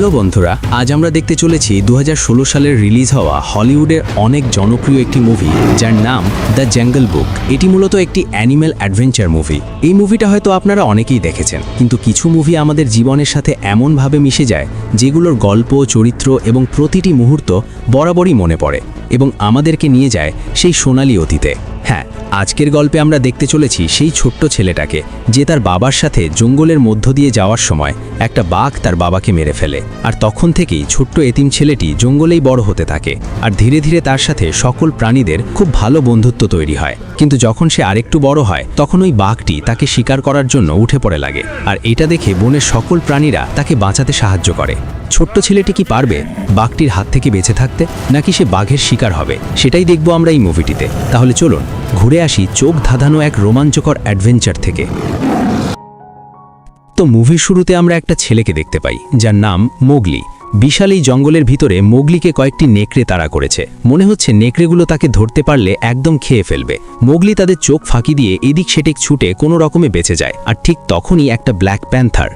Hello বন্ধুরা, আজ আমরা দেখতে চলেছি 2016 সালের রিলিজ হওয়া হলিউডের অনেক জনপ্রিয় একটি মুভি যার নাম দ্য জঙ্গল বুক। এটি মূলত একটি অ্যানিম্যাল অ্যাডভেঞ্চার মুভি। এই মুভিটা হয়তো আপনারা অনেকেই দেখেছেন, কিন্তু কিছু মুভি আমাদের জীবনের সাথে এমনভাবে মিশে যায় যেগুলোর গল্প, চরিত্র এবং প্রতিটি মুহূর্ত বরাবরই মনে পড়ে এবং আমাদেরকে নিয়ে যায় সেই সোনালী অতীতে। হ্যাঁ, আজকের গল্পে আমরা দেখতে চলেছি সেই ছোট্ট ছেলেটাকে যে তার বাবার সাথে জঙ্গলের মধ্য দিয়ে যাওয়ার সময় একটা বাঘ তার বাবাকে মেরে ফেলে। আর তখন থেকেই ছোট্ট এতিম ছেলেটি জঙ্গলেই বড় হতে থাকে আর ধীরে ধীরে তার সাথে সকল প্রাণীদের খুব ভালো বন্ধুত্ব তৈরি হয়। কিন্তু যখন সে আরেকটু বড় হয় তখন ওই বাঘটি তাকে শিকার করার জন্য উঠে পড়ে লাগে, আর এটা দেখে বনের সকল প্রাণীরা তাকে বাঁচাতে সাহায্য করে। ছোট্ট ছেলেটি কি পারবে বাঘটির হাত থেকে বেঁচে থাকতে, নাকি সে বাঘের শিকার হবে, সেটাই দেখব আমরা এই মুভিটিতে। তাহলে চলুন ঘুরে আসি চোখ ধাঁধানো এক রোমাঞ্চকর অ্যাডভেঞ্চার থেকে। তো মুভির শুরুতে আমরা একটা ছেলেকে দেখতে পাই যার নাম মোগলি। বিশাল এই জঙ্গলের ভিতরে মোগলিকে কয়েকটি নেকড়ে তাড়া করেছে। মনে হচ্ছে নেকড়েগুলো তাকে ধরতে পারলে একদম খেয়ে ফেলবে। মোগলি তাদের চোখ ফাঁকি দিয়ে এদিক সেদিক ছুটে কোনো রকমে বেঁচে যায়। আর ঠিক তখনই একটা ব্ল্যাক প্যান্থার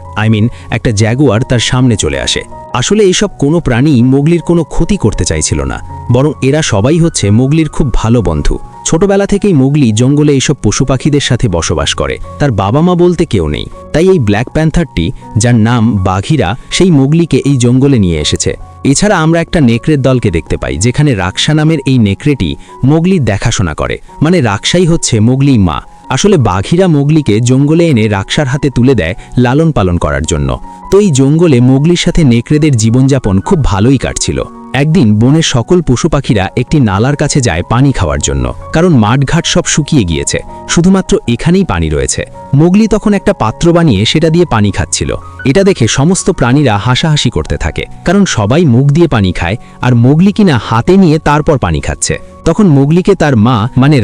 একটা জ্যাগুয়ার তার সামনে চলে আসে। আসলে এইসব কোনো প্রাণী মোগলির কোনো ক্ষতি করতে চাইছিল না, বরং এরা সবাই হচ্ছে মোগলির খুব ভালো বন্ধু। ছোটবেলা থেকেই মোগলি জঙ্গলে এইসব পশু পাখিদের সাথে বসবাস করে। তার বাবা মা বলতে কেউ নেই, তাই এই ব্ল্যাক প্যান্থারটি, যার নাম বাঘিরা, সেই মোগলিকে এই জঙ্গলে নিয়ে এসেছে। এছাড়া আমরা একটা নেকড়ের দলকে দেখতে পাই যেখানে রাক্ষা নামের এই নেকড়েটি মোগলির দেখাশোনা করে, মানে রাক্ষাই হচ্ছে মোগলির মা। আসলে বাঘিরা মোগলিকে জঙ্গলে এনে রাক্ষার হাতে তুলে দেয় লালন পালন করার জন্য। তো এই জঙ্গলে মোগলির সাথে নেকড়েদের জীবনযাপন খুব ভালোই কাটছিল। একদিন বনের সকল পশু পাখিরা একটি নালার কাছে যায় পানি খাওয়ার জন্য, কারণ মাঠঘাট সব শুকিয়ে গিয়েছে, শুধুমাত্র এখানেই পানি রয়েছে। মোগলি তখন একটা পাত্র বানিয়ে সেটা দিয়ে পানি খাচ্ছিল। এটা দেখে সমস্ত প্রাণীরা হাসাহাসি করতে থাকে, কারণ সবাই মুখ দিয়ে পানি খায় আর মোগলি কিনা হাতে নিয়ে তারপর পানি খাচ্ছে। তখন মোগলিকে তার মা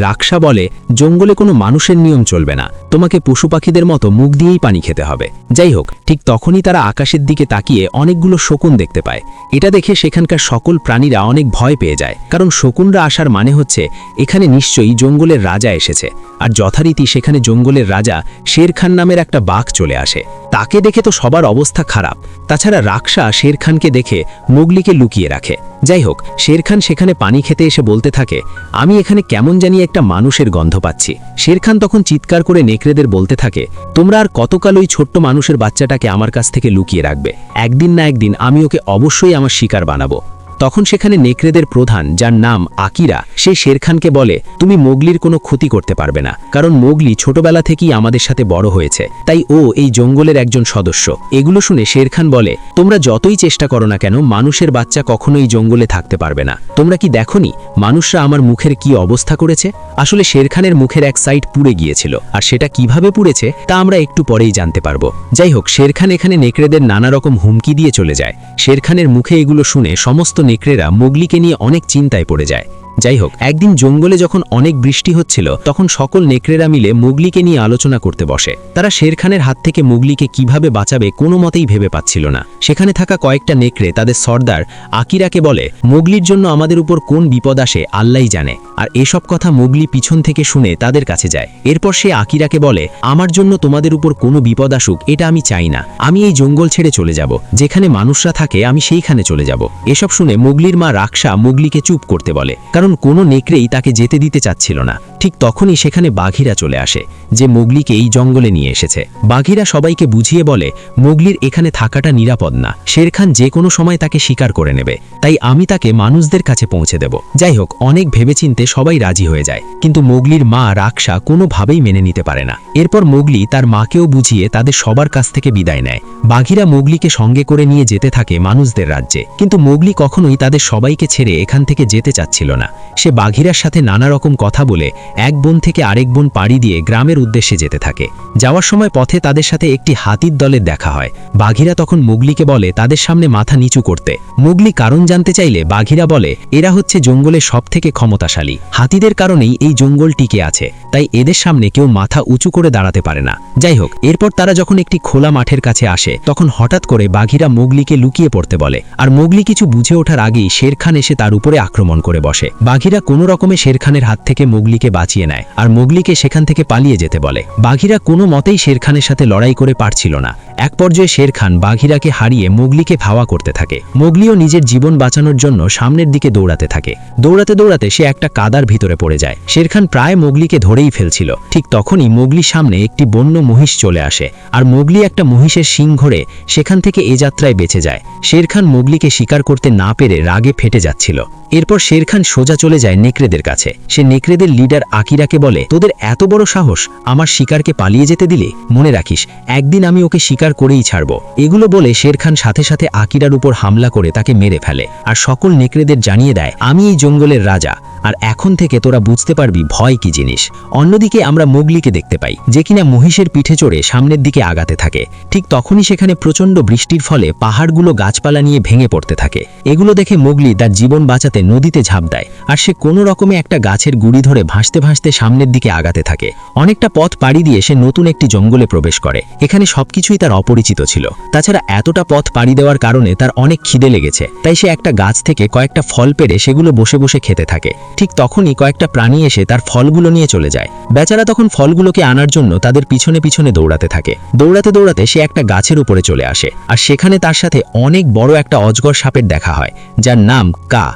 রাক্ষা বলে, জঙ্গলে কোনো মানুষের নিয়ম চলবে না, তোমাকে পশু পাখিদের মতো মুখ দিয়েই পানি খেতে হবে। যাই হোক, ঠিক তখনই তারা আকাশের দিকে তাকিয়ে অনেকগুলো শকুন দেখতে পায়। এটা দেখে সেখানকার সকল প্রাণীরা অনেক ভয় পেয়ে যায়, কারণ শকুনরা আসার মানে হচ্ছে এখানে নিশ্চয়ই জঙ্গলের রাজা এসেছে। আর যথারীতি সেখানে জঙ্গলের রাজা শের খান নামের একটা বাঘ চলে আসে। তাকে দেখে তো সবার অবস্থা খারাপ। তাছাড়া রাক্ষা শের খানকে দেখে মোগলিকে লুকিয়ে রাখে। যাই হোক, শের খান সেখানে পানি খেতে এসে বলতে থাকে, আমি এখানে কেমন জানি একটা মানুষের গন্ধ পাচ্ছি। শের খান তখন চিৎকার করে নেকড়েদের বলতে থাকে, তোমরা আর কতকাল ওই ছোট্ট মানুষের বাচ্চাটাকে আমার কাছ থেকে লুকিয়ে রাখবে? একদিন না একদিন আমি ওকে অবশ্যই আমার শিকার বানাবো। তখন সেখানে নেকড়েদের প্রধান, যার নাম আকিরা, সে শের খানকে বলে, তুমি মোগলির কোনো ক্ষতি করতে পারবে না, কারণ মোগলি ছোটবেলা থেকেই আমাদের সাথে বড় হয়েছে, তাই ও এই জঙ্গলের একজন সদস্য। এগুলো শুনে শের খান বলে, তোমরা যতই চেষ্টা করো না কেন, মানুষের বাচ্চা কখনোই জঙ্গলে থাকতে পারবে না। তোমরা কি দেখোনি মানুষরা আমার মুখের কি অবস্থা করেছে? আসলে শের খানের মুখের এক সাইড পুড়ে গিয়েছিল, আর সেটা কিভাবে পুড়েছে তা আমরা একটু পরেই জানতে পারবো। যাই হোক, শের খান এখানে নেকড়েদের নানা রকম হুমকি দিয়ে চলে যায়। শের খানের মুখে এগুলো শুনে সমস্ত নেকড়েরা মোগলিকে নিয়ে অনেক চিন্তায় পড়ে যায়। যাই হোক, একদিন জঙ্গলে যখন অনেক বৃষ্টি হচ্ছিল তখন সকল নেকড়েরা মিলে মোগলিকে নিয়ে আলোচনা করতে বসে। তারা শের খানের হাত থেকে মোগলিকে কিভাবে বাঁচাবে কোনো মতেই ভেবে পাচ্ছিল না। সেখানে থাকা কয়েকটা নেকড়ে তাদের সর্দার আকিরাকে বলে, মোগলির জন্য আমাদের উপর কোন বিপদ আসে আল্লাহই জানে। আর এসব কথা মোগলি পিছন থেকে শুনে তাদের কাছে যায়। এরপর সে আকিরাকে বলে, আমার জন্য তোমাদের উপর কোনো বিপদ আসুক এটা আমি চাই না, আমি এই জঙ্গল ছেড়ে চলে যাব, যেখানে মানুষরা থাকে আমি সেইখানে চলে যাব। এসব শুনে মোগলির মা রাক্ষা মোগলিকে চুপ করতে বলে, কারণ কোনো নেকড়েই তাকে যেতে দিতে চাচ্ছিল না। ঠিক তখনই সেখানে বাঘিরা চলে আসে, যে মোগলিকে এই জঙ্গলে নিয়ে এসেছে। বাঘিরা সবাইকে বুঝিয়ে বলে, মোগলির এখানে থাকাটা নিরাপদ না, শের খান যে কোনো সময় তাকে শিকার করে নেবে, তাই আমি তাকে মানুষদের কাছে পৌঁছে দেব। যাই হোক, অনেক ভেবেচিন্তে সবাই রাজি হয়ে যায়, কিন্তু মোগলির মা রাক্ষা কোনোভাবেই মেনে নিতে পারে না। এরপর মোগলি তার মাকেও বুঝিয়ে তাদের সবার কাছ থেকে বিদায় নেয়। বাঘিরা মোগলিকে সঙ্গে করে নিয়ে যেতে থাকে মানুষদের রাজ্যে, কিন্তু মোগলি কখনোই তাদের সবাইকে ছেড়ে এখান থেকে যেতে চাচ্ছিল না। সে বাঘিরার সাথে নানা রকম কথা বলে এক বন থেকে আরেক বন পাড়ি দিয়ে গ্রামের উদ্দেশ্যে যেতে থাকে। যাওয়ার সময় পথে তাদের সাথে একটি হাতির দলের দেখা হয়। বাঘিরা তখন মোগলিকে বলে তাদের সামনে মাথা নিচু করতে। মোগলি কারণ জানতে চাইলে বাঘিরা বলে, এরা হচ্ছে জঙ্গলের সবথেকে ক্ষমতাশালী, হাতিদের কারণেই এই জঙ্গল টিকে আছে, তাই এদের সামনে কেউ মাথা উঁচু করে দাঁড়াতে পারে না। যাই হোক, এরপর তারা যখন একটি খোলা মাঠের কাছে আসে তখন হঠাৎ করে বাঘিরা মোগলিকে লুকিয়ে পড়তে বলে, আর মোগলি কিছু বুঝে ওঠার আগেই শের খান এসে তার উপরে আক্রমণ করে বসে। বাঘিরা কোনো রকমে শের খানের হাত থেকে মোগলিকে বাঁচিয়ে নেয় আর মোগলিকে সেখান থেকে পালিয়ে যেতে বলে। বাঘিরা কোনো মতেই শের খানের সাথে লড়াই করে পারছিল না। এক পর্যায়ে শের খান বাঘিরাকে হারিয়ে মোগলিকে ধাওয়া করতে থাকে। মোগলিও নিজের জীবন বাঁচানোর জন্য সামনের দিকে দৌড়াতে থাকে। দৌড়াতে দৌড়াতে সে একটা কাদার ভিতরে পড়ে যায়। শের খান প্রায় মোগলিকে ধরেই ফেলছিল। ঠিক তখনই মোগলির সামনে একটি বন্য মহিষ চলে আসে, আর মোগলি একটা মহিষের শিং ধরে সেখান থেকে এ যাত্রায় বেঁচে যায়। শের খান মোগলিকে শিকার করতে না পেরে রাগে ফেটে যাচ্ছিল। এরপর শের খান সোজা চলে যায় নেকড়েদের কাছে। সে নেকড়েদের লিডার আকিরাকে বলে, তোদের এত বড় সাহস, আমার শিকারকে পালিয়ে যেতে দিলে? মনে রাখিস, একদিন আমি ওকে শিকার করেই ছাড়ব। এগুলো বলে শের খান সাথে সাথে আকিরার উপর হামলা করে তাকে মেরে ফেলে, আর সকল নেকড়েদের জানিয়ে দেয়, আমি এই জঙ্গলের রাজা, আর এখন থেকে তোরা বুঝতে পারবি ভয় কি জিনিস। অন্যদিকে আমরা মোগলিকে দেখতে পাই, যে কিনা মহিষের পিঠে চড়ে সামনের দিকে আগাতে থাকে। ঠিক তখনই সেখানে প্রচণ্ড বৃষ্টির ফলে পাহাড়গুলো গাছপালা নিয়ে ভেঙে পড়তে থাকে। এগুলো দেখে মোগলি তার জীবন বাঁচাতে নদীতে ঝাঁপ দেয়, আর সে কোনো রকমে একটা গাছের গুড়ি ধরে ভাসতে ভাসতে সামনের দিকে আগাতে থাকে। অনেকটা পথ পাড়ি দিয়ে সে নতুন একটি জঙ্গলে প্রবেশ করে। এখানে সবকিছুই তার অপরিচিত ছিল। তাছাড়া এতটা পথ পাড়ি দেওয়ার কারণে তার অনেক খিদে লেগেছে, তাই সে একটা গাছ থেকে কয়েকটা ফল পেড়ে সেগুলো বসে বসে খেতে থাকে। ঠিক তখনই কয়েকটা প্রাণী এসে তার ফলগুলো নিয়ে চলে যায়। বেচারা তখন ফলগুলোকে আনার জন্য তাদের পিছনে পিছনে দৌড়াতে থাকে। দৌড়াতে দৌড়াতে সে একটা গাছের উপরে চলে আসে, আর সেখানে তার সাথে অনেক বড় একটা অজগর সাপের দেখা হয়, যার নাম কা।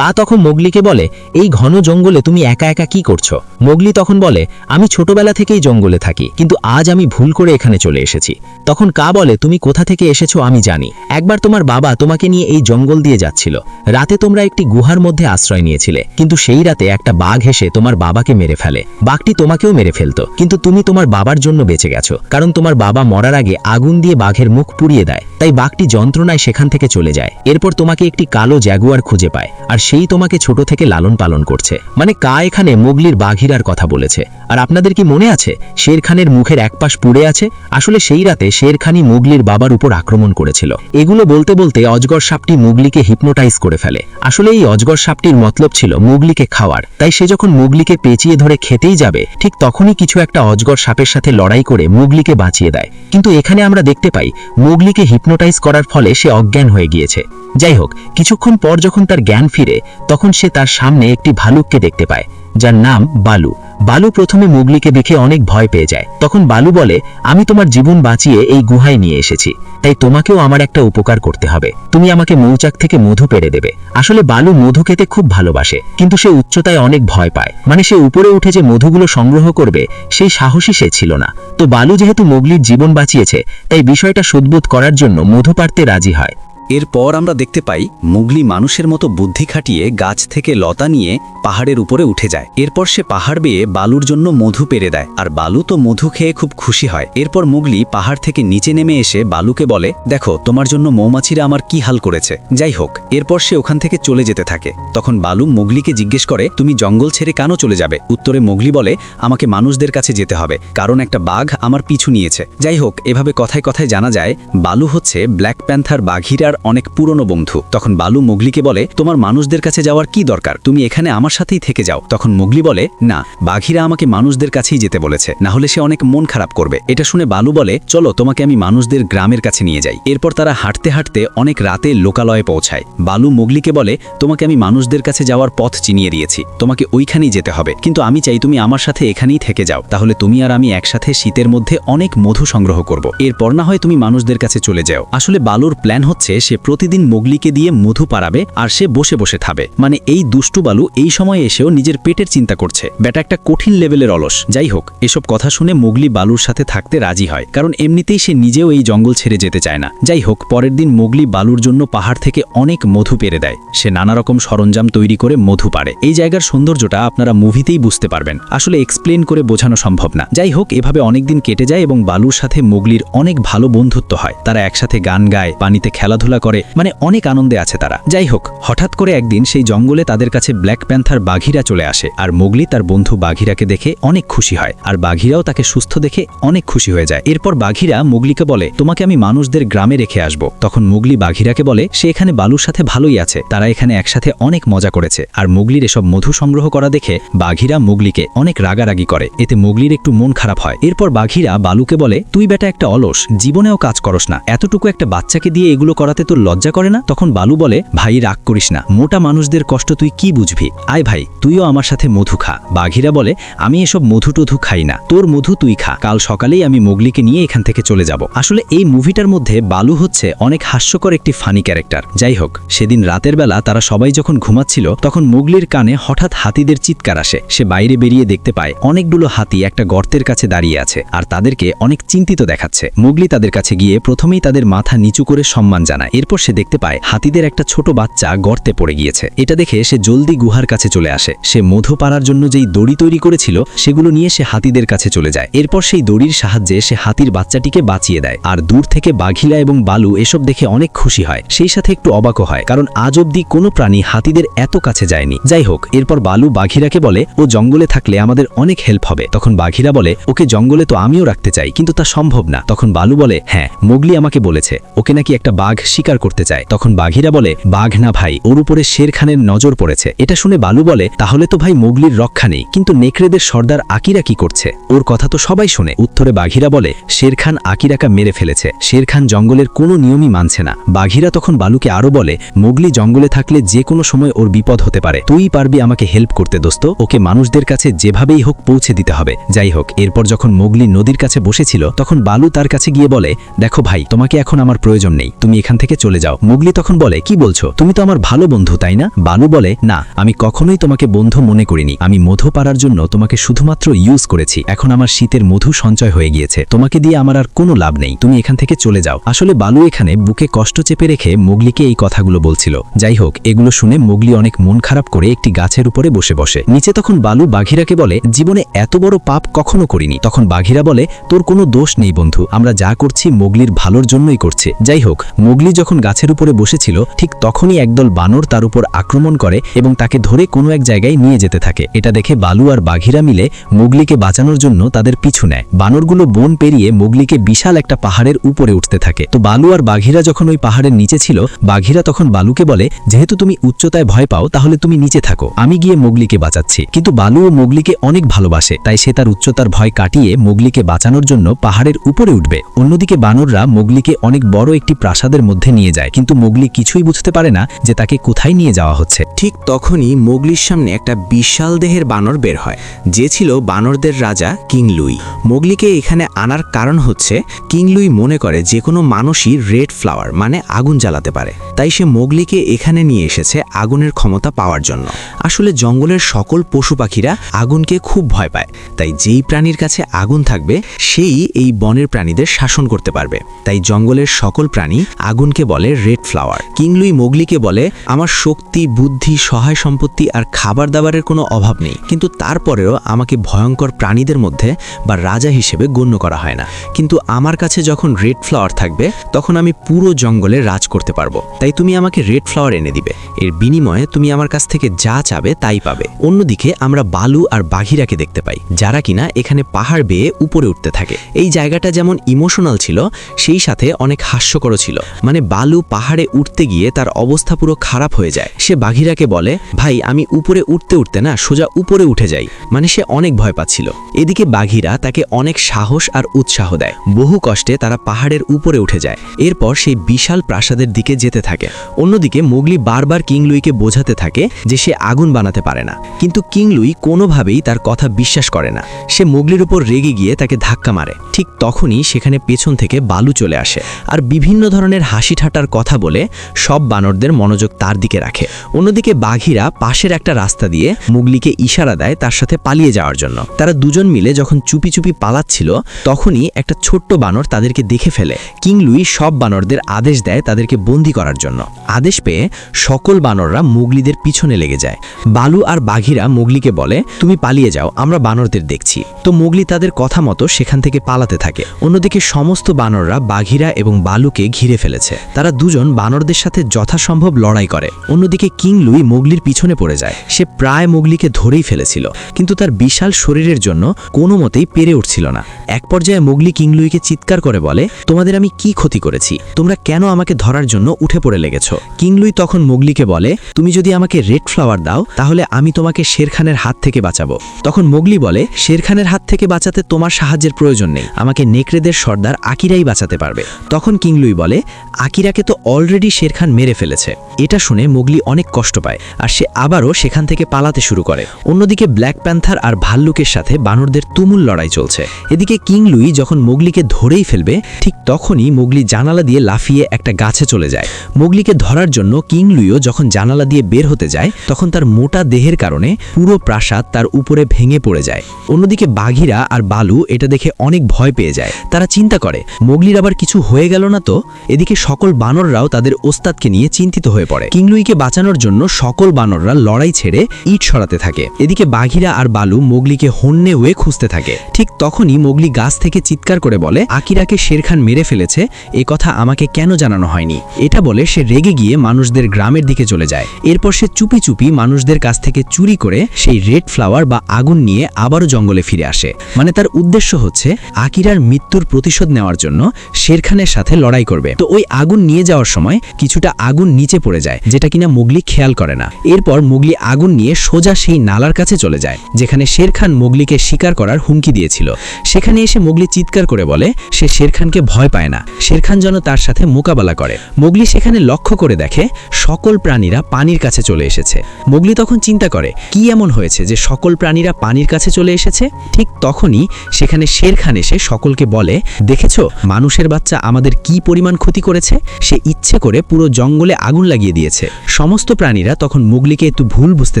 তখন মোগলিকে বলে, এই ঘন জঙ্গলে তুমি একা একা কি করছো? মোগলি তখন বলে, আমি ছোটবেলা থেকেই জঙ্গলে থাকি, কিন্তু আজ আমি ভুল করে এখানে চলে এসেছি। তখন বলে, তুমি কোথা থেকে এসেছো আমি জানি। একবার তোমার বাবা তোমাকে নিয়ে এই জঙ্গল দিয়ে যাচ্ছিল। রাতে তোমরা একটি গুহার মধ্যে আশ্রয় নিয়েছিলে, কিন্তু সেই রাতে একটা বাঘ এসে তোমার বাবাকে মেরে ফেলে। বাঘটি তোমাকেও মেরে ফেলতো, কিন্তু তুমি তোমার বাবার জন্য বেঁচে গেছো, কারণ তোমার বাবা মরার আগে আগুন দিয়ে বাঘের মুখ পুড়িয়ে দেয়। তাই বাঘটি যন্ত্রণায় সেখান থেকে চলে যায়। এরপর তোমাকে একটি কালো জ্যাগুয়ার খুঁজে পায়, আর সেই তোমাকে ছোট থেকে লালন পালন করছে। মানে এখানে মোগলির বাঘিরার কথা বলেছে। আর আপনাদের কি মনে আছে শের খানের মুখের এক পাশ পুড়ে আছে? আসলে সেই রাতে শের খানই মোগলির বাবার উপর আক্রমণ করেছিল। এগুলো বলতে বলতে অজগর সাপটি মোগলিকে হিপনোটাইজ করে ফেলে। আসলে এই অজগর সাপটির মতলব ছিল মোগলিকে খাওয়ার। তাই সে যখন মোগলিকে পেঁচিয়ে ধরে খেতেই যাবে, ঠিক তখনই কিছু একটা অজগর সাপের সাথে লড়াই করে মোগলিকে বাঁচিয়ে দেয়। কিন্তু এখানে আমরা দেখতে পাই মোগলিকে হিপনোটাইজ করার ফলে সে অজ্ঞান হয়ে গিয়েছে। যাই হোক, কিছুক্ষণ পর যখন তার জ্ঞান ফিরে, তখন সে তার সামনে একটি ভালুককে দেখতে পায়, যার নাম বালু। বালু প্রথমে মোগলিকে দেখে অনেক ভয় পেয়ে যায়। তখন বালু বলে, আমি তোমার জীবন বাঁচিয়ে এই গুহায় নিয়ে এসেছি, তাই তোমাকেও আমার একটা উপকার করতে হবে। তুমি আমাকে মৌচাক থেকে মধু পেড়ে দেবে। আসলে বালু মধু খেতে খুব ভালোবাসে, কিন্তু সে উচ্চতায় অনেক ভয় পায়। মানে সে উপরে উঠে যে মধুগুলো সংগ্রহ করবে সেই সাহসী সে ছিল না। তো বালু যেহেতু মোগলির জীবন বাঁচিয়েছে, তাই বিষয়টা সুদবোধ করার জন্য মধু পাড়তে রাজি হয়। এরপর আমরা দেখতে পাই মোগলি মানুষের মতো বুদ্ধি খাটিয়ে গাছ থেকে লতা নিয়ে পাহাড়ের উপরে উঠে যায়। এরপর সে পাহাড় বেয়ে বালুর জন্য মধু পেরে দেয়, আর বালু তো মধু খেয়ে খুব খুশি হয়। এরপর মোগলি পাহাড় থেকে নিচে নেমে এসে বালুকে বলে, দেখো তোমার জন্য মৌমাছিরা আমার কি হাল করেছে। যাই হোক, এরপর সে ওখান থেকে চলে যেতে থাকে। তখন বালু মোগলিকে জিজ্ঞেস করে, তুমি জঙ্গল ছেড়ে কেন চলে যাবে? উত্তরে মোগলি বলে, আমাকে মানুষদের কাছে যেতে হবে, কারণ একটা বাঘ আমার পিছু নিয়েছে। যাই হোক, এভাবে কথায় কথায় জানা যায় বালু হচ্ছে ব্ল্যাক প্যান্থার বাঘিরার অনেক পুরনো বন্ধু। তখন বালু মোগলিকে বলে, তোমার মানুষদের কাছে যাওয়ার কি দরকার? তুমি এখানে আমার সাথেই থেকে যাও। তখন মোগলি বলে, না, বাঘিরা আমাকে মানুষদের কাছেই যেতে বলেছে, না হলে সে অনেক মন খারাপ করবে। এটা শুনে বালু বলে, চলো তোমাকে আমি মানুষদের গ্রামের কাছে নিয়ে যাই। এরপর তারা হাঁটতে হাঁটতে অনেক রাতে লোকালয়ে পৌঁছায়। বালু মোগলিকে বলে, তোমাকে আমি মানুষদের কাছে যাওয়ার পথ চিনিয়ে দিয়েছি, তোমাকে ওইখানেই যেতে হবে, কিন্তু আমি চাই তুমি আমার সাথে এখানেই থেকে যাও, তাহলে তুমি আর আমি একসাথে শীতের মধ্যে অনেক মধু সংগ্রহ করব। এরপর না হয় তুমি মানুষদের কাছে চলে যাও। আসলে বালুর প্ল্যান হচ্ছে সে প্রতিদিন মোগলিকে দিয়ে মধু পাড়াবে, আর সে বসে বসে খাবে। মানে এই দুষ্টু বালু এই সময় এসেও নিজের পেটের চিন্তা করছে। ব্যাটা একটা কঠিন লেভেলের অলস। যাই হোক, এসব কথা শুনে মোগলি বালুর সাথে থাকতে রাজি হয়, কারণ এমনিতেই সে নিজেও এই জঙ্গল ছেড়ে যেতে চায় না। যাই হোক, পরের দিন মোগলি বালুর জন্য পাহাড় থেকে অনেক মধু পেরে দেয়। সে নানা রকম সরঞ্জাম তৈরি করে মধু পাড়ে। এই জায়গার সৌন্দর্যটা আপনারা মুভিতেই বুঝতে পারবেন, আসলে এক্সপ্লেন করে বোঝানো সম্ভব না। যাই হোক, এভাবে অনেকদিন কেটে যায় এবং বালুর সাথে মোগলির অনেক ভালো বন্ধুত্ব হয়। তারা একসাথে গান গায়, পানিতে খেলাধুলা খেলাধুলা করে, মানে অনেক আনন্দে আছে তারা। যাই হোক, হঠাৎ করে একদিন সেই জঙ্গলে তাদের কাছে ব্ল্যাক প্যান্থার বাঘিরা চলে আসে, আর মোগলি তার বন্ধু বাঘিরাকে দেখে অনেক খুশি হয়, আর বাঘিরাও তাকে সুস্থ দেখে অনেক খুশি হয়ে যায়। এরপর বাঘিরা মোগলিকে বলে, তোমাকে আমি মানুষদের গ্রামে রেখে আসব। তখন মোগলি বাঘিরাকে বলে সে এখানে বালুর সাথে ভালোই আছে, তারা এখানে একসাথে অনেক মজা করেছে। আর মোগলির এসব মধু সংগ্রহ করা দেখে বাঘিরা মোগলিকে অনেক রাগারাগি করে, এতে মোগলির একটু মন খারাপ হয়। এরপর বাঘিরা বালুকে বলে, তুই বেটা একটা অলস, জীবনেও কাজ করস না, এতটুকু একটা বাচ্চাকে দিয়ে এগুলো করাতে তোর লজ্জা করে না? তখন বালু বলে, ভাই রাগ করিস না, মোটা মানুষদের কষ্ট তুই কি বুঝবি, আয় ভাই তুইও আমার সাথে মধু খা। বাঘিরা বলে, আমি এসব মধু টধু খাই না, তোর মধু তুই খা, কাল সকালেই আমি মোগলিকে নিয়ে এখান থেকে চলে যাব। আসলে এই মুভিটার মধ্যে বালু হচ্ছে অনেক হাস্যকর একটি ফানি ক্যারেক্টার। যাই হোক, সেদিন রাতের বেলা তারা সবাই যখন ঘুমাচ্ছিল তখন মোগলির কানে হঠাৎ হাতিদের চিৎকার আসে। সে বাইরে বেরিয়ে দেখতে পায় অনেকগুলো হাতি একটা গর্তের কাছে দাঁড়িয়ে আছে, আর তাদেরকে অনেক চিন্তিত দেখাচ্ছে। মোগলি তাদের কাছে গিয়ে প্রথমেই তাদের মাথা নিচু করে সম্মান জানায়। এরপর সে দেখতে পায় হাতিদের একটা ছোট বাচ্চা গর্তে পড়ে গিয়েছে। এটা দেখে সে জলদি গুহার কাছে চলে আসে। সে মধু পাড়ার জন্য যেই দড়ি তৈরি করেছিল সেগুলো নিয়ে সে হাতিদের কাছে চলে যায়। এরপর সেই দড়ির সাহায্যে সে হাতির বাচ্চাটিকে বাঁচিয়ে দেয়। আর দূর থেকে বাঘিরা এবং বালু এসব দেখে অনেক খুশি হয়, সেই সাথে একটু অবাকও হয়, কারণ আজ অবধি কোনো প্রাণী হাতিদের এত কাছে যায়নি। যাই হোক, এরপর বালু বাঘিরাকে বলে, ও জঙ্গলে থাকলে আমাদের অনেক হেল্প হবে। তখন বাঘিরা বলে, ওকে জঙ্গলে তো আমিও রাখতে চাই, কিন্তু তা সম্ভব না। তখন বালু বলে, হ্যাঁ মোগলি আমাকে বলেছে ওকে নাকি একটা বাঘ শিকার করতে চায়। তখন বাঘিরা বলে, বাঘ না ভাই, ওর উপরে শের খানের নজর পড়েছে। এটা শুনে বালু বলে, তাহলে তো ভাই মোগলির রক্ষা নেই, কিন্তু নেকড়েদের সর্দার আকিরা কি করছে, ওর কথা তো সবাই শোনে। উত্তরে বাঘিরা বলে, শের খান আকিরাকে মেরে ফেলেছে, শের খান জঙ্গলের কোনো নিয়মই মানছে না। বাঘিরা তখন বালুকে আরো বলে, মোগলি জঙ্গলে থাকলে যে কোনো সময় ওর বিপদ হতে পারে, তুই পারবি আমাকে হেল্প করতে দোস্ত, ওকে মানুষদের কাছে যেভাবেই হোক পৌঁছে দিতে হবে। যাই হোক, এরপর যখন মোগলি নদীর কাছে বসেছিল তখন বালু তার কাছে গিয়ে বলে, দেখো ভাই, তোমাকে এখন আমার প্রয়োজন নেই, তুমি এখান থেকে চলে যাও। মোগলি তখন বলে, কি বলছো, তুমি তো আমার ভালো বন্ধু তাই না? বালু বলে, না, আমি কখনোই তোমাকে বন্ধু মনে করিনি, আমি মধু পাড়ার জন্য তোমাকে শুধুমাত্র ইউজ করেছি। এখন আমার শীতের মধু সঞ্চয় হয়ে গিয়েছে, তোমাকে দিয়ে আমার আর কোনো লাভ নেই, তুমি এখান থেকে চলে যাও। আসলে বালু এখানে বুকে কষ্ট চেপে রেখে মোগলিকে এই কথাগুলো বলছিল। যাই হোক, এগুলো শুনে মোগলি অনেক মন খারাপ করে একটি গাছের উপরে বসে নিচে তখন বালু বাঘিরাকে বলে, জীবনে এত বড় পাপ কখনো করিনি। তখন বাঘিরা বলে, তোর কোনো দোষ নেই বন্ধু, আমরা যা করছি মোগলির ভালোর জন্যই করছি। যাই হোক, মোগলি যখন গাছের উপরে বসেছিল ঠিক তখনই একদল বানর তার উপর আক্রমণ করে এবং তাকে ধরে কোনো এক জায়গায় নিয়ে যেতে থাকে। এটা দেখে বালু আর বাঘিরা মিলে মোগলিকে বাঁচানোর জন্য তাদের পিছু নেয়। বানরগুলো বন পেরিয়ে মোগলিকে বিশাল একটা পাহাড়ের উপরে উঠতে থাকে। তো বালু আর বাঘিরা যখন ওই পাহাড়ের নিচে ছিল, বাঘিরা তখন বালুকে বলে, যেহেতু তুমি উচ্চতায় ভয় পাও তাহলে তুমি নিচে থাকো, আমি গিয়ে মোগলিকে বাঁচাচ্ছি। কিন্তু বালু ও মোগলিকে অনেক ভালোবাসে, তাই সে তার উচ্চতার ভয় কাটিয়ে মোগলিকে বাঁচানোর জন্য পাহাড়ের উপরে উঠবে। অন্যদিকে বানররা মোগলিকে অনেক বড় একটি প্রাসাদের মধ্যে নিয়ে যায়, কিন্তু মোগলি কিছুই বুঝতে পারে না যে তাকে কোথায় নিয়ে যাওয়া হচ্ছে। ঠিক তখনই মোগলির সামনে একটা বিশাল দেহের বানর বের হয়, যে ছিল বানরদের রাজা কিং লুই। মোগলিকে এখানে আনার কারণ হচ্ছে কিং লুই মনে করে যে কোনো মানুষই রেড ফ্লাওয়ার মানে আগুন জ্বালাতে পারে, তাই সে মোগলিকে এখানে নিয়ে এসেছে আগুনের ক্ষমতা পাওয়ার জন্য। আসলে জঙ্গলের সকল পশু পাখিরা আগুনকে খুব ভয় পায়, তাই যেই প্রাণীর কাছে আগুন থাকবে সেই এই বনের প্রাণীদের শাসন করতে পারবে। তাই জঙ্গলের সকল প্রাণী আগুনকে বলে রেড ফ্লাওয়ার। কিং লুই মোগলিকে বলে, আমার শক্তি, বুদ্ধি, সহায় সম্পত্তি আর খাবার দাবারের কোনো অভাব নেই, কিন্তু তারপরেও আমাকে ভয়ঙ্কর প্রাণীদের মধ্যে বা রাজা হিসেবে গণ্য করা হয় না। কিন্তু আমার কাছে যখন রেড ফ্লাওয়ার থাকবে তখন আমি পুরো জঙ্গলে রাজ করতে পারবো, তাই তুমি আমাকে রেড ফ্লাওয়ার এনে দিবে। এর বিনিময়ে তুমি আমার কাছ থেকে যা চাবে তাই পাবে। অন্যদিকে আমরা বালু আর বাঘিরাকে দেখতে পাই, যারা কিনা এখানে পাহাড় বেয়ে উপরে উঠতে থাকে। এই জায়গাটা যেমন ইমোশনাল ছিল সেই সাথে অনেক হাস্যকরও ছিল। মানে বালু পাহাড়ে উঠতে গিয়ে তার অবস্থা পুরো খারাপ হয়ে যায়। সে বাঘিরাকে বলে, ভাই আমি উপরে উঠতে উঠতে না সোজা উপরে উঠে যাই। মানে সে অনেক ভয় পাচ্ছিল। এদিকে বাঘিরা তাকে অনেক সাহস আর উৎসাহ দেয়। বহু কষ্টে তারা পাহাড়ের উপরে উঠে যায়। এরপর সেই বিশাল প্রাসাদের দিকে যেতে থাকে। অন্যদিকে মোগলি বারবার কিং লুইকে বোঝাতে থাকে যে সে আগুন বানাতে পারে না, কিন্তু কিং লুই কোনোভাবেই তার কথা বিশ্বাস করে না। সে মোগলির উপর রেগে গিয়ে তাকে ধাক্কা মারে। ঠিক তখনই সেখানে পেছন থেকে বালু চলে আসে আর বিভিন্ন ধরনের হাসি ঠাট্টার কথা বলে সব বানরদের মনোযোগ তার দিকে রাখে। অন্যদিকে বাঘিরা পাশের একটা রাস্তা দিয়ে মোগলিকে ইশারা দেয় তার সাথে পালিয়ে যাওয়ার জন্য। তারা দুজন মিলে যখন চুপি চুপি পালাচ্ছিল তখনই একটা ছোট্ট বানর তাদেরকে দেখে ফেলে। কিং লুই সব বানরদের আদেশ দেয় তাদেরকে বন্দী করার জন্য। আদেশ পেয়ে সকল বানররা মোগলিদের পিছনে লেগে যায়। বালু আর বাঘিরা মোগলিকে বলে, তুমি পালিয়ে যাও, আমরা বানরদের দেখছি। তো মোগলি তাদের কথা মতো সেখান থেকে পালাতে থাকে। অন্যদিকে সমস্ত বানররা বাঘিরা এবং বালুকে ঘিরে ফেলেছে। তারা দুজন বানরদের সাথে যথাসম্ভব লড়াই করে। অন্যদিকে কিং লুই মোগলির পিছনে পড়ে যায়। সে প্রায় মোগলিকে ধরেই ফেলেছিল, কিন্তু তার বিশাল শরীরের জন্য কোনো মতেই পেরে উঠছিল না। এক পর্যায়ে মোগলি কিং লুইকে চিৎকার করে বলে, তোমাদের আমি কি ক্ষতি করেছি? তোমরা কেন আমাকে ধরার জন্য উঠে পড়ে লেগেছ? কিং লুই তখন মোগলিকে বলে, তুমি যদি আমাকে রেড ফ্লাওয়ার দাও তাহলে আমি তোমাকে শেরখানের হাত থেকে বাঁচাবো। তখন মোগলি বলে, শেরখানের হাত থেকে বাঁচাতে তোমার সাহায্যের প্রয়োজন নেই, আমাকে নেকড়েদের সর্দার আকিরাই বাঁচাতে পারবে। তখন কিং লুই বলে, আকিরাকে তো অলরেডি শেরখান মেরে ফেলেছে। এটা শুনে মোগলি অনেক কষ্ট পায় আর সে আবারও সেখান থেকে পালাতে শুরু করে। অন্যদিকে ব্ল্যাক প্যান্থার আর ভাল্লুকের সাথে বানরদের তুমুল লড়াই চলছে। এদিকে কিং লুই যখন মোগলিকে ধরেই ফেলবে, ঠিক তখনই মোগলি জানালা দিয়ে লাফিয়ে একটা গাছে চলে যায়। মোগলিকে ধরার জন্য কিং লুইও যখন জানালা দিয়ে বের হতে যায়, তখন তার মোটা দেহের কারণে পুরো প্রাসাদ তার উপরে ভেঙে পড়ে যায়। অন্যদিকে বাঘিরা আর বালু এটা দেখে অনেক ভয় পেয়ে যায়। তারা চিন্তা করে, মোগলির আবার কিছু হয়ে গেল না তো? এদিকে সকল বানররাও তাদের ওস্তাদকে নিয়ে চিন্তিত হয়ে পড়ে। কিং লুইকে বাঁচানোর জন্য সকল বানররা লড়াই ছেড়ে ইট সরাতে থাকে। এদিকে বাঘিরা আর বালু মোগলিকে হন্যে হয়ে খুঁজতে থাকে। ঠিক তখনই মোগলি গাছ থেকে চিৎকার করে বলে, আকিরাকে শেরখান মেরে ফেলেছে, এ কথা আমাকে কেন জানানো হয়নি? এটা বলে সে রেগে গিয়ে মানুষদের গ্রামের দিকে চলে যায়। এরপর সে চুপি চুপি মানুষদের কাছ থেকে চুরি করে সেই রেড ফ্লাওয়ার বা আগুন নিয়ে আবারও জঙ্গলে ফিরে আসে। মানে তার উদ্দেশ্য হচ্ছে আকিরার মৃত্যুর প্রতিশোধ নেওয়ার জন্য শেরখানের সাথে লড়াই করবে। তো ওই আগুন নিয়ে যাওয়ার সময় কিছুটা আগুন নিচে পড়ে যায়, যেটা কিনা মোগলি খেয়াল করে না। এরপর মোগলি আগুন নিয়ে সোজা সেই নালার কাছে চলে যায় যেখানে শেরখান মোগলিকে শিকার করার হুমকি দিয়েছিল। সেখানে এসে মোগলি চিৎকার করে বলে সে শেরখানকে ভয় পায় না, শেরখান যেন তার সাথে মোকাবেলা করে। মোগলি সেখানে লক্ষ্য করে দেখে সকল প্রাণীরা পানির কাছে চলে এসেছে। মোগলি তখন চিন্তা করে, কি এমন হয়েছে যে সকল প্রাণীরা পানির কাছে চলে এসেছে? ঠিক তখনই সেখানে শেরখান এসে সকলকে বলে, দেখেছো মানুষের বাচ্চা আমাদের কি পরিমাণ ক্ষতি করেছে? সে ইচ্ছে করে পুরো জঙ্গলে আগুন লাগিয়ে দিয়েছে। সমস্ত প্রাণীরা তখন মোগলিকে একটু ভুল বুঝতে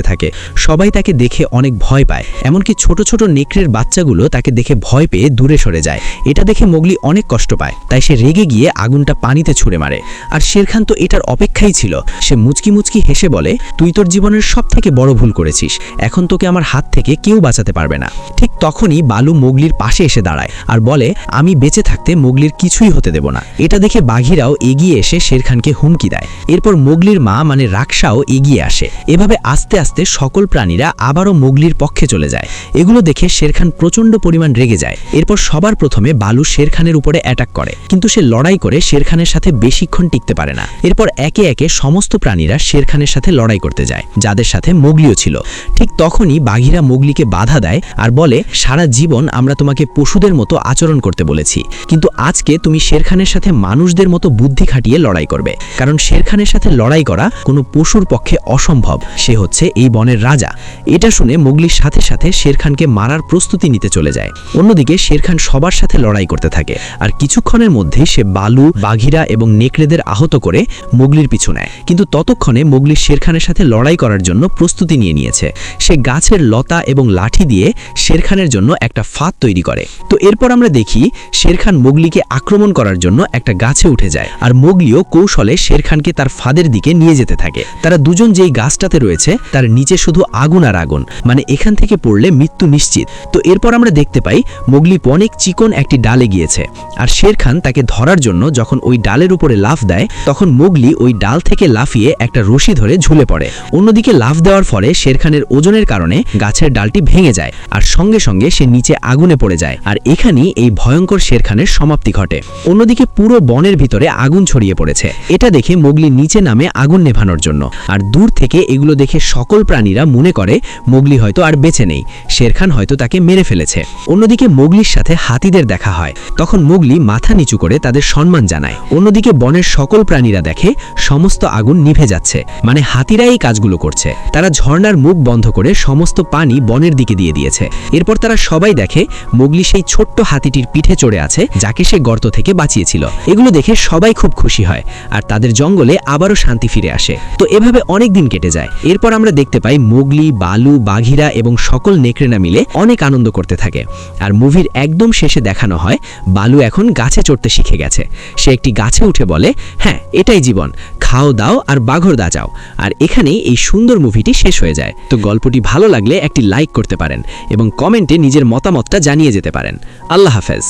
থাকে। সবাই তাকে দেখে অনেক ভয় পায়, এমনকি ছোট ছোট নেকড়ের বাচ্চাগুলো তাকে দেখে ভয় পেয়ে দূরে সরে যায়। এটা দেখে মোগলি অনেক কষ্ট পায়, তাই সে রেগে গিয়ে আগুনটা পানিতে ছুঁড়ে মারে। আর শেরখান তো এটার অপেক্ষাই ছিল। সে মুচকি মুচকি হেসে বলে, তুই তোর জীবনের সব থেকে বড় ভুল করেছিস, এখন তোকে আমার হাত থেকে কেউ বাঁচাতে পারবে না। ঠিক তখনই বালু মোগলির পাশে এসে দাঁড়ায় আর বলে, আমি বেঁচে থাকতে মোগলির কিছুই হতে দেব না। এটা দেখে বাঘিরাও এগিয়ে এসে শেরখানকে হুমকি দেয়। এরপর মোগলির মা মানে রাক্ষসাও এগিয়ে আসে। এভাবে আস্তে আস্তে সকল প্রাণীরা আবারও মোগলির পক্ষে চলে যায়। এগুলো দেখে শেরখান প্রচণ্ড পরিমাণ রেগে যায়। এরপর সবার প্রথমে বালু শেরখানের উপরে অ্যাটাক করে, কিন্তু সে লড়াই করে শেরখানের সাথে বেশিক্ষণ টিকতে পারে না। এরপর একে একে সমস্ত প্রাণীরা শেরখানের সাথে লড়াই করতে যায়, যাদের সাথে মোগলিও ছিল। ঠিক তখনই বাঘিরা মোগলিকে বাধা দেয় আর বলে, সারা জীবন আমরা তোমাকে পশুদের মতো আচরণ করতে বলেছি, কিন্তু আজকে তুমি শেরখানের সাথে মানুষদের মতো বুদ্ধি খাটিয়ে লড়াই করবে, কারণ শেরখানের সাথে লড়াই করা কোনো পশুর পক্ষে অসম্ভব। সে হচ্ছে এই বনের রাজা। এটা শুনে মোগলির সাথে সাথে শেরখানকে মারার প্রস্তুতি নিতে চলে যায়। অন্যদিকে শেরখান সবার সাথে লড়াই করতে থাকে আর কিছুক্ষণের মধ্যেই সে বালু, বাঘিরা এবং নেকড়েদের আহত করে মোগলির পিছু নেয়। কিন্তু ততক্ষণে মোগলি শেরখানের সাথে লড়াই করার জন্য প্রস্তুতি নিয়ে নিয়েছে। সে গাছের লতা এবং লাঠি দিয়ে শেরখানের জন্য একটা ফাঁদ তৈরি করে। তো এরপর আমরা দেখি শেরখান মোগলিকে আক্রমণ করার জন্য একটা গাছে উঠে যায় আর মোগলিও কৌশলে শেরখানকে তার ফাঁদের দিকে নিয়ে যেতে থাকে। তারা দুজন যেই গাছটাতে রয়েছে তার নিচে শুধু আগুন আর আগুন, মানে এখান থেকে পড়লে মৃত্যু নিশ্চিত। তো এরপর আমরা দেখতে পাই মোগলি অনেক চিকন একটি ডালে গিয়েছে আর শেরখান তাকে ধরার জন্য যখন ওই ডালের উপরে লাফ দেয়, তখন মোগলি ওই ডাল থেকে লাফিয়ে একটা রশি ধরে ঝুলে পড়ে। অন্যদিকে লাফ দেওয়ার ফলে শেরখানের ওজনের কারণে গাছের ডালটি ভেঙে যায় আর সঙ্গে সঙ্গে সে নিচে আগুনে পড়ে যায়। আর এখানেই এই ভয়ঙ্কর শেরখানের সমাপ্তি ঘটে। অন্যদিকে পুরো বনের ভিতরে আগুন ছড়িয়ে পড়েছে। এটা দেখে মোগলি নিচে নামে আগুন নেভানোর জন্য, আর দূর থেকে এগুলো দেখে সকল প্রাণীরা মনে করে মোগলি হয়তো আর বেঁচে নেই, শেরখান হয়তো তাকে মেরে ফেলেছে। অন্যদিকে মোগলির সাথে হাতিদের দেখা হয়, তখন মোগলি মাথা নিচু করে তাদের সম্মান জানায়। অন্যদিকে বনের সকল প্রাণীরা দেখে সমস্ত আগুন নিভে যাচ্ছে, মানে হাতিরা এই কাজগুলো করছে। তারা ঝর্ণার মুখ বন্ধ করে সমস্ত পানি বনের দিকে দিয়ে দিয়েছে। এরপর তারা সবাই দেখে মোগলি সেই ছোট্ট হাতিটির পিঠে চড়ে আছে, যাকে সে গর্ত থেকে বাঁচিয়েছিল। এগুলো দেখে সবাই খুব খুশি হয় আর তাদের জঙ্গলে আবারও শান্তি ফিরে আসে। তো এভাবে অনেক দিন কেটে যায়। এরপর আমরা দেখতে পাই মোগলি, বালু, বাঘিরা এবং সকল নেকড়েরা মিলে অনেক আনন্দ করতে থাকে। আর মুভির একদম শেষে দেখানো হয় বালু এখন গাছে চড়তে শিখে গেছে। সে একটি গাছে উঠে বলে, হ্যাঁ এটাই জীবন, খাও দাও আর বাঘর দা যাও। আর এখানেই এই সুন্দর মুভিটি শেষ হয়ে যায়। তো গল্পটি ভালো লাগলে একটি লাইক করতে পারেন এবং কমেন্টে নিজের মতামতটা জানিয়ে যেতে পারেন। আল্লাহ হাফেজ।